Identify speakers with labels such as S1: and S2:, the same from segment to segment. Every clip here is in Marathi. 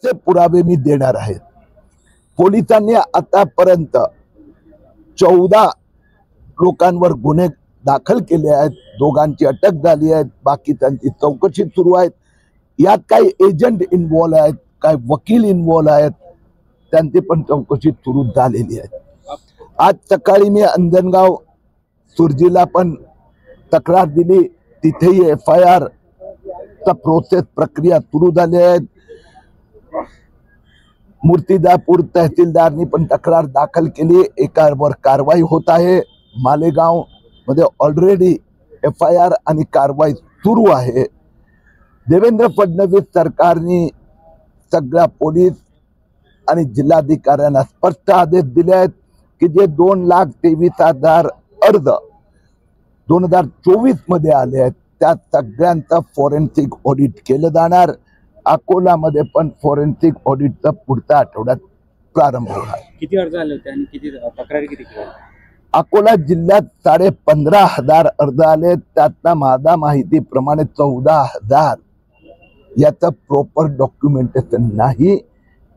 S1: ते पुरावे मी देणार आहे। पोलिसांनी आतापर्यंत 14 लोकांवर गुन्हे दाखल केले आहेत, दोघांची अटक झाली आहे, बाकी त्यांची चौकशी सुरू आहे। यात काही एजंट इन्व्हॉल्व आहेत, काही वकील इन्व्हॉल्व आहेत, त्यांची पण चौकशी सुरू झालेली आहे। आज सकाळी मी अंजनगाव सुरजीला पण तक्रार दिली, तिथेही FIR चा प्रोसेस प्रक्रिया सुरू झाली आहे। मूर्तिजापूर तहसीलदारनी पण तक्रार दाखल केली, एकावर कारवाई होत आहे। मालेगाव मध्ये ऑलरेडी FIR आणि कारवाई सुरू आहे। देवेंद्र फडणवीस सरकारने सगळ्या पोलीस आणि जिल्हाधिकाऱ्यांना स्पष्ट आदेश दिले आहेत की जे 2,23,000 अर्ज 2024 मध्ये आले आहेत त्या सगळ्यांचा फॉरेन्सिक ऑडिट केलं जाणार। अकोलामध्ये पण फॉरेन्सिक ऑडिटचा पुढच्या आठवड्यात प्रारंभ होणार।
S2: किती अर्ज आले होते आणि किती तक्रारी किती केल्या?
S1: अकोला जिल्ह्यात 15,500 अर्ज आले, त्यातला माझा माहितीप्रमाणे 14,000 याचं प्रॉपर डॉक्युमेंटेशन नाही।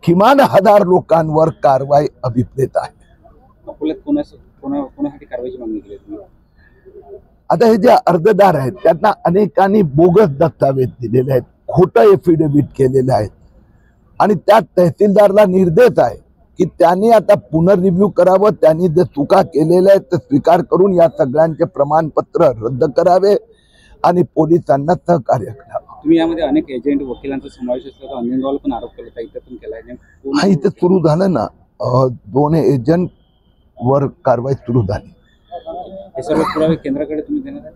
S1: किमान 1000 लोकांवर कारवाई अभिप्रेत आहे।
S2: अकोल्यात कोणासाठी कारवाईची मागणी केली तुम्ही?
S1: आता हे जे अर्जदार आहेत त्यांना अनेकांनी बोगस दस्तावेज दिलेले आहेत, खोटं एफिडेव्हिट केलेलं आहे आणि त्या तहसीलदारला निर्देश आहे की त्यांनी आता पुनर्रिव्ह्यू करावं, त्यांनी जे चुका केलेल्या आहेत ते स्वीकार करून या सगळ्यांचे प्रमाणपत्र रद्द करावे आणि पोलिसांना सहकार्य करावं।
S2: तुम्ही यामध्ये अनेक एजंट वकिलांचा समावेश असल्याचा अंजनगावला पण आरोप केला, इथे पण केलाय।
S1: हा, इथे सुरू झालं ना, 2 एजंट वर कारवाई सुरू झाली।
S2: हे सर्व पुरावे केंद्राकडे तुम्ही देणार आहे?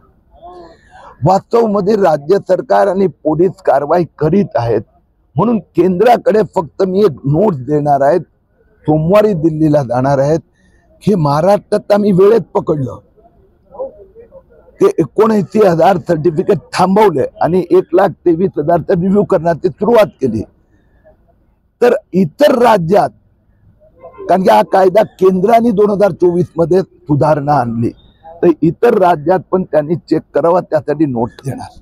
S1: वास्तव मध्ये राज्य सरकार आणि पोलीस कारवाई करीत आहेत, म्हणून केंद्राकडे फक्त मी एक नोट देणार आहे। सोमवारी दिल्लीला जाणार आहेत। हे महाराष्ट्रात आम्ही वेळेत पकडलं ते 79,000 सर्टिफिकेट थांबवले आणि 1,23,000चा रिव्ह्यू करण्याची सुरुवात केली। तर इतर राज्यात, कारण की हा कायदा केंद्राने 2024 मध्ये सुधारणा आणली, तर इतर राज्यात पण त्यांनी चेक करावा, त्यासाठी नोट देणार।